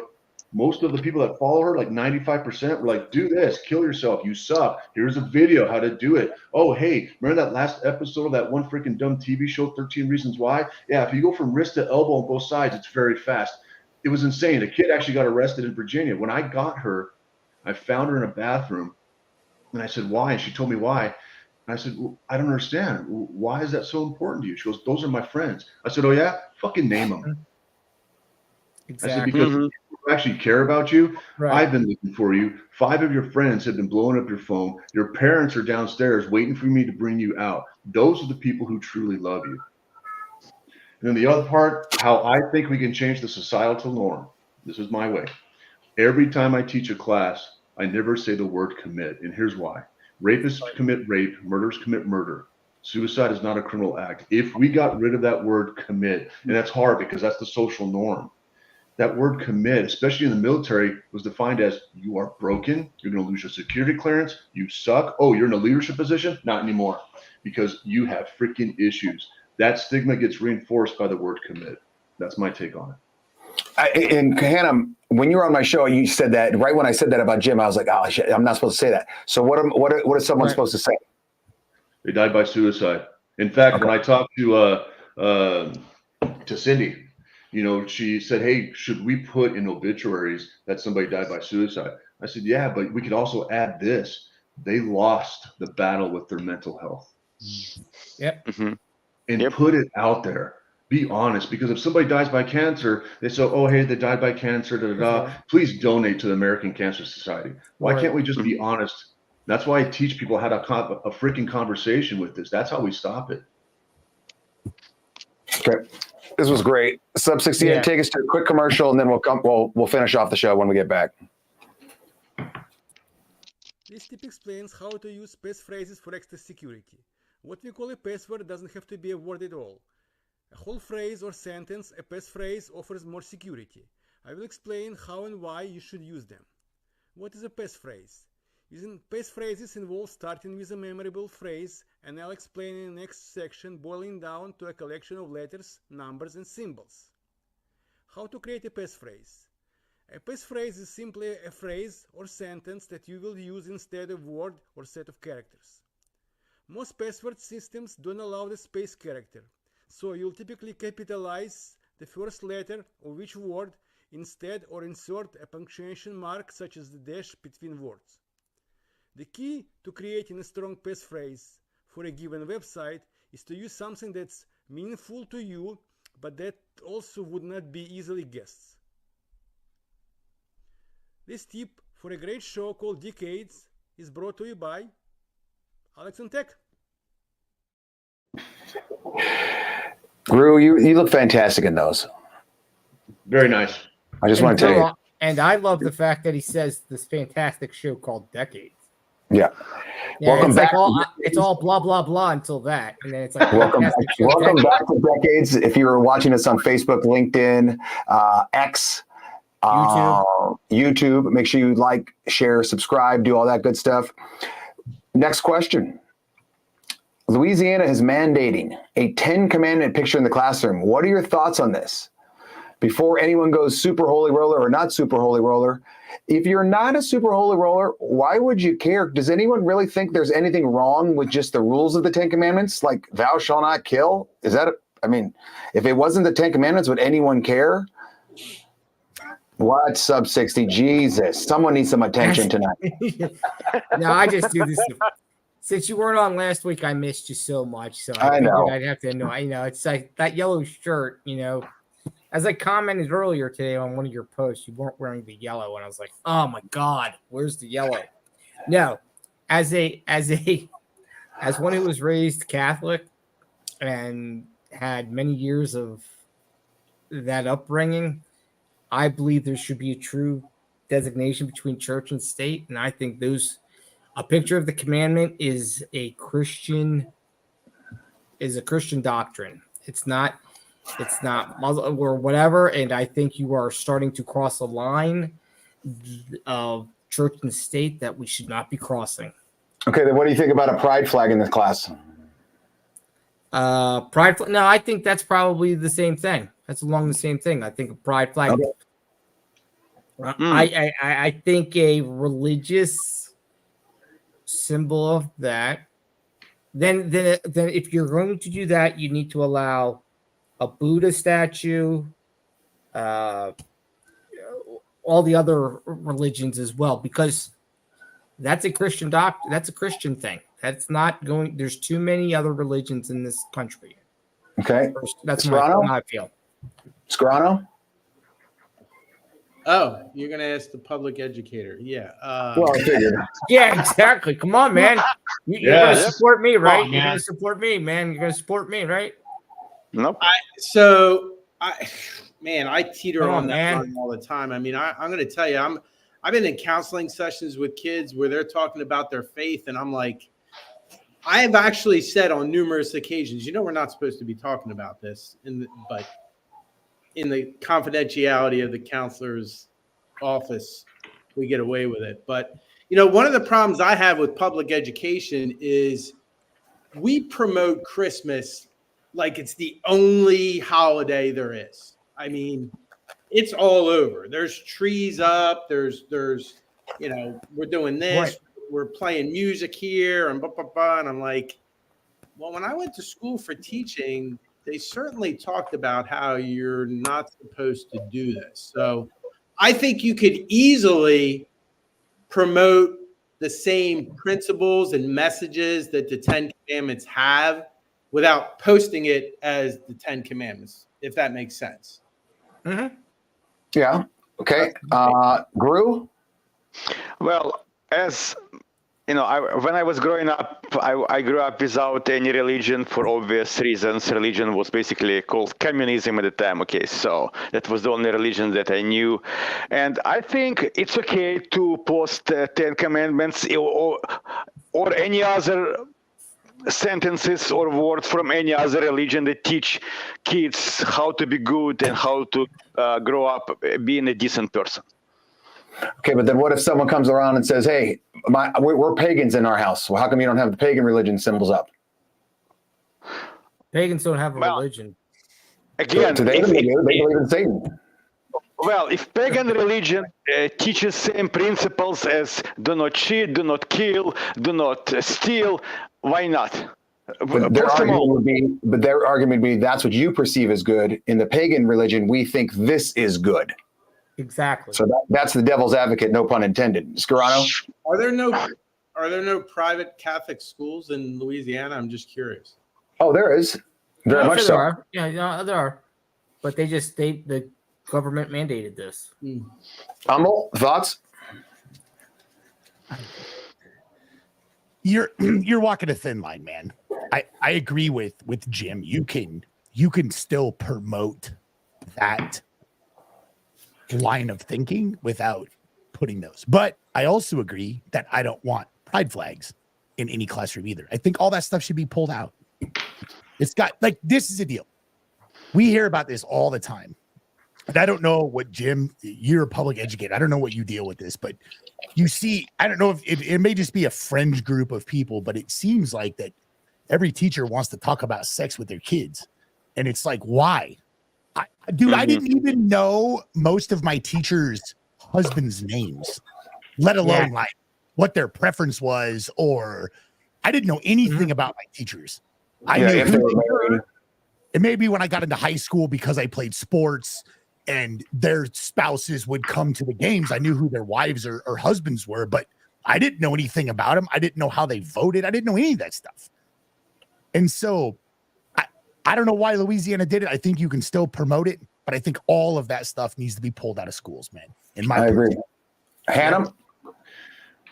most of the people that follow her, like 95%, were like, do this, kill yourself, you suck. Here's a video how to do it. Oh, hey, remember that last episode of that one freaking dumb TV show, 13 Reasons Why? Yeah, if you go from wrist to elbow on both sides, it's very fast. It was insane. A kid actually got arrested in Virginia. When I got her, I found her in a bathroom, and I said, why? And she told me why. And I said, well, I don't understand. Why is that so important to you? She goes, those are my friends. I said, oh, yeah? Fucking name them. exactly. I said, because people actually care about you. Right. I've been looking for you. 5 of your friends have been blowing up your phone. Your parents are downstairs waiting for me to bring you out. Those are the people who truly love you. And then the other part, how I think we can change the societal norm. This is my way. Every time I teach a class, I never say the word commit. And here's why. Rapists commit rape. Murderers commit murder. Suicide is not a criminal act. If we got rid of that word commit, and that's hard because that's the social norm. That word commit, especially in the military, was defined as you are broken, you're going to lose your security clearance, you suck, oh, you're in a leadership position? Not anymore, because you have freaking issues. That stigma gets reinforced by the word commit. That's my take on it. And Hannah, when you were on my show, you said that right when I said that about Jim, I was like, oh, shit, I'm not supposed to say that. So what is someone supposed to say? They died by suicide. In fact, when I talked to Cindy, she said, hey, should we put in obituaries that somebody died by suicide? I said, yeah, but we could also add this. They lost the battle with their mental health. Yep. Mm-hmm. And put it out there. Be honest, because if somebody dies by cancer, they say, oh, hey, they died by cancer, Please donate to the American Cancer Society. Why can't we just be honest? That's why I teach people how to have a freaking conversation with this. That's how we stop it. Okay. This was great. Sub 68, take us to a quick commercial, and then we'll finish off the show when we get back. This tip explains how to use passphrases for extra security. What we call a password doesn't have to be a word at all. A whole phrase or sentence, a passphrase, offers more security. I will explain how and why you should use them. What is a passphrase? Using passphrases involves starting with a memorable phrase, and I'll explain in the next section, boiling down to a collection of letters, numbers, and symbols. How to create a passphrase? A passphrase is simply a phrase or sentence that you will use instead of word or set of characters. Most password systems don't allow the space character, so you'll typically capitalize the first letter of each word instead or insert a punctuation mark such as the dash between words. The key to creating a strong passphrase for a given website is to use something that's meaningful to you, but that also would not be easily guessed. This tip for a great show called Decades is brought to you by Alex on Tech. Gru, you look fantastic in those. Very nice. I just want to tell you. And I love the fact that he says this fantastic show called Decades. Yeah. Welcome it's back. Like it's all blah, blah, blah until that. And then it's like, welcome back to Decades. If you were watching us on Facebook, LinkedIn, X, YouTube. Make sure you like, share, subscribe, do all that good stuff. Next question. Louisiana is mandating a 10 Commandment picture in the classroom. What are your thoughts on this? Before anyone goes super holy roller or not super holy roller, if you're not a super holy roller, why would you care? Does anyone really think there's anything wrong with just the rules of the 10 Commandments? Like thou shalt not kill? Is that, if it wasn't the 10 Commandments, would anyone care? What, Sub 60? Jesus, someone needs some attention tonight. No, I just do this. Since you weren't on last week, I missed you so much. So I know. I'd have to know. It's like that yellow shirt, As I commented earlier today on one of your posts, you weren't wearing the yellow, and I was like, "Oh my God, where's the yellow?" No, as one who was raised Catholic and had many years of that upbringing, I believe there should be a true designation between church and state, and I think a picture of the commandment is a Christian doctrine. It's not Muslim or whatever, and I think you are starting to cross a line of church and state that we should not be crossing. Okay, then what do you think about a pride flag in this class? Pride flag? No, I think that's probably the same thing. That's along the same thing. I think a pride flag. Okay. I think a religious symbol of that. Then if you're going to do that, you need to allow a Buddha statue, all the other religions as well, because that's a Christian doctrine. That's a Christian thing. That's not going. There's too many other religions in this country. Okay, that's how I feel. Scarano? Oh, you're gonna ask the public educator? Yeah. Well, I figured. Yeah, exactly. Come on, man. You're gonna support me, right? You're gonna support me, man. You're gonna support me, right? Nope. I teeter on that line all the time. I'm going to tell you, I've been in counseling sessions with kids where they're talking about their faith, and I'm like, I have actually said on numerous occasions, we're not supposed to be talking about this, but in the confidentiality of the counselor's office, we get away with it. But one of the problems I have with public education is we promote Christmas like it's the only holiday there is. It's all over. There's trees up. There's we're doing this. Right. We're playing music here and blah, blah, blah. And I'm like, well, when I went to school for teaching, they certainly talked about how you're not supposed to do this. So I think you could easily promote the same principles and messages that the 10 Commandments have without posting it as the 10 Commandments, if that makes sense. Mm-hmm. Yeah. Okay. Gru? Well, as when I was growing up, I grew up without any religion for obvious reasons. Religion was basically called communism at the time. Okay, so that was the only religion that I knew. And I think it's okay to post 10 Commandments or any other sentences or words from any other religion that teach kids how to be good and how to grow up being a decent person. Okay, but then what if someone comes around and says, hey, we're pagans in our house. Well, how come you don't have the pagan religion symbols up? Pagans don't have a religion. Again, they believe in Satan. Well, if pagan religion teaches same principles as do not cheat, do not kill, do not steal, why not? But their argument would be that's what you perceive as good. In the pagan religion, we think this is good. Exactly. So that's the devil's advocate, no pun intended. Scarano? Are there no private Catholic schools in Louisiana? I'm just curious. Oh, there is. Very much so. There are. Yeah, there are. But the government mandated this. Humble, thoughts? You're walking a thin line, man. I agree with Jim. You can still promote that line of thinking without putting those. But I also agree that I don't want pride flags in any classroom either. I think all that stuff should be pulled out. It's got this is a deal. We hear about this all the time. And I don't know what, Jim, you're a public educator. I don't know what you deal with this, but you see, I don't know if it may just be a fringe group of people, but it seems like that every teacher wants to talk about sex with their kids. And it's like, why? I didn't even know most of my teachers' husbands' names, let alone like what their preference was, or I didn't know anything about my teachers. I knew who they were. It may be when I got into high school because I played sports and their spouses would come to the games. I knew who their wives or husbands were, but I didn't know anything about them. I didn't know how they voted. I didn't know any of that stuff. And so I don't know why Louisiana did it. I think you can still promote it, but I think all of that stuff needs to be pulled out of schools, man. I agree. Hannah?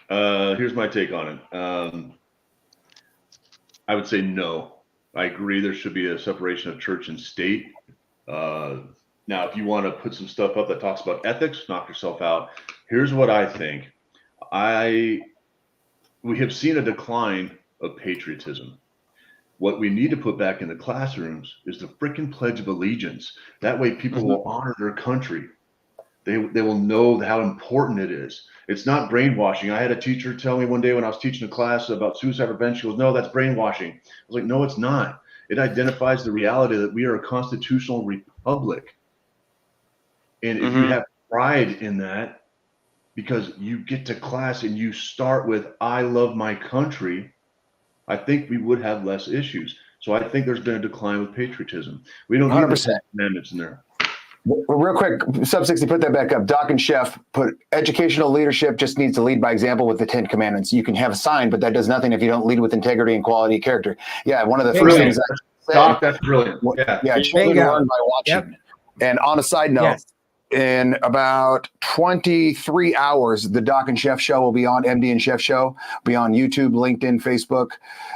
Here's my take on it. I would say no. I agree there should be a separation of church and state. Now, if you want to put some stuff up that talks about ethics, knock yourself out. Here's what I think. We have seen a decline of patriotism. What we need to put back in the classrooms is the freaking Pledge of Allegiance. That way people will honor their country. They will know how important it is. It's not brainwashing. I had a teacher tell me one day when I was teaching a class about suicide prevention, she goes, no, that's brainwashing. I was like, no, it's not. It identifies the reality that we are a constitutional republic. And if you have pride in that, because you get to class and you start with, I love my country, I think we would have less issues. So I think there's been a decline with patriotism. We don't need the 10 Commandments in there. Real quick, Sub 60, put that back up. Doc and Chef put educational leadership just needs to lead by example with the 10 Commandments. You can have a sign, but that does nothing if you don't lead with integrity and quality of character. Yeah, one of the first things I said, Doc, that's brilliant. Children learn by watching. Yep. And on a side note, in about 23 hours, the Doc and Chef show will be on MD and Chef show, be on YouTube, LinkedIn, Facebook.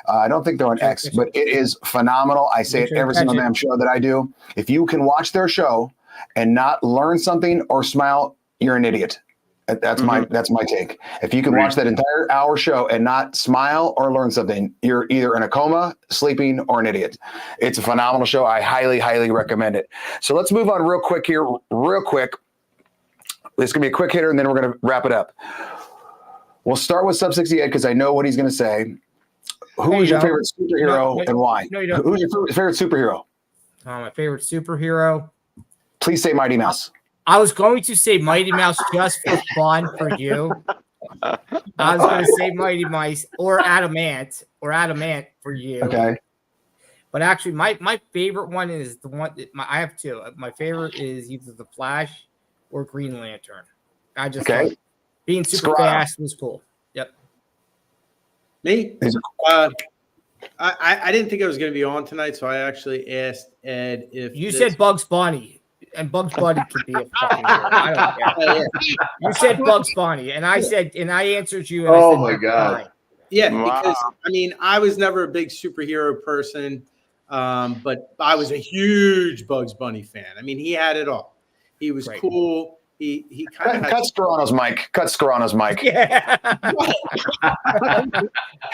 I don't think they're on X, but it is phenomenal. I say it every single damn show that I do. If you can watch their show and not learn something or smile, you're an idiot. That's my take. If you can watch that entire hour show and not smile or learn something, you're either in a coma, sleeping, or an idiot. It's a phenomenal show. I highly, highly recommend it. So let's move on real quick here. Real quick. This is going to be a quick hitter, and then we're going to wrap it up. We'll start with Sub 68 because I know what he's going to say. Who is your favorite superhero and why? No, you don't. Who's your favorite superhero? My favorite superhero. Please say Mighty Mouse. I was going to say Mighty Mouse just for fun for you. I was going to say Mighty Mouse or Adamant for you. Okay. But actually, my favorite one is the one I have two. My favorite is either the Flash or Green Lantern. I just like being super fast was cool. Yep. Me? I didn't think I was going to be on tonight, so I actually asked Ed if you said Bugs Bunny. And Bugs Bunny could be a fucking hero. I don't care. You said Bugs Bunny, and I answered you. And oh my god! Yeah, because I mean, I was never a big superhero person, but I was a huge Bugs Bunny fan. I mean, he had it all. He was cool. He kind of cut Scarano's mic. Cut Scarano's mic. Yeah.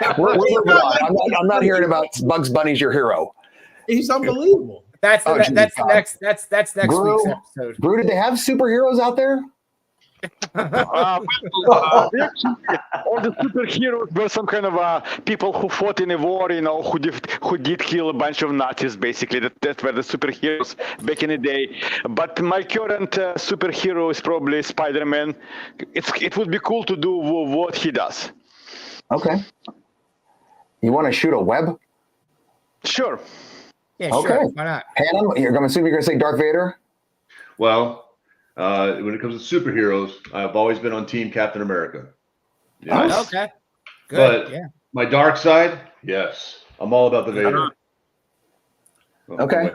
I'm not hearing about Bugs Bunny's your hero. He's unbelievable. That's next week's episode. Brew, did they have superheroes out there? All the superheroes were some kind of people who fought in a war, who did kill a bunch of Nazis. Basically, that were the superheroes back in the day. But my current superhero is probably Spider-Man. It would be cool to do what he does. Okay. You want to shoot a web? Sure. Yeah, okay. Sure. Why not? Hannah, I'm assuming you're going to say Darth Vader? Well, when it comes to superheroes, I've always been on Team Captain America. Yes. Okay. Good. But my dark side, yes. I'm all about the Vader. Okay.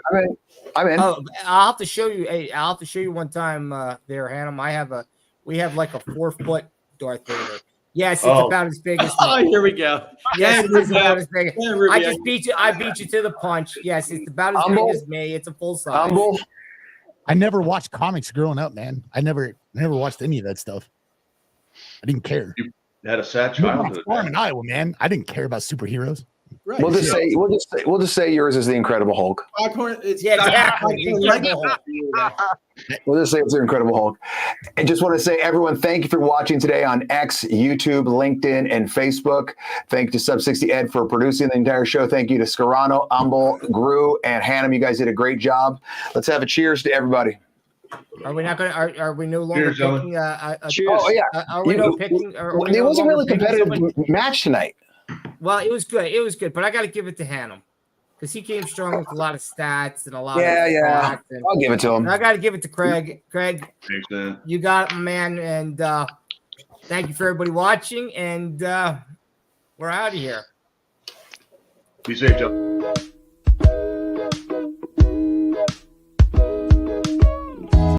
I'm in. Oh, I'll have to show you. Hey, I'll have to show you one time there, Hannah. We have like a 4-foot Darth Vader. Yes, it's about as big as me. Oh, here we go. Yes, it's about as big. I just beat you. I beat you to the punch. Yes, it's about as big as me. It's a full size. I never watched comics growing up, man. I never watched any of that stuff. I didn't care. You had a sad childhood. Farm in Iowa, man. I didn't care about superheroes. Right. We'll just say yours is the Incredible Hulk. Foghorn, it's Yeah, exactly. We'll just say it's the Incredible Hulk. And just want to say, everyone, thank you for watching today on X, YouTube, LinkedIn, and Facebook. Thank you to Sub60 Ed for producing the entire show. Thank you to Scarano, Umble, Gru, and Hannum. You guys did a great job. Let's have a cheers to everybody. Are we not going to? Are we no longer Cheers, gentlemen. picking? Cheers. Oh, yeah. Are we no picking? It wasn't really a competitive match tonight. Well, it was good. It was good, but I got to give it to Hannum because he came strong with a lot of stats and a lot. Yeah. And I'll give it to him. I got to give it to Craig. Craig, Thanks, man. you got it, man. And thank you for everybody watching. And we're out of here. Be safe, Joe.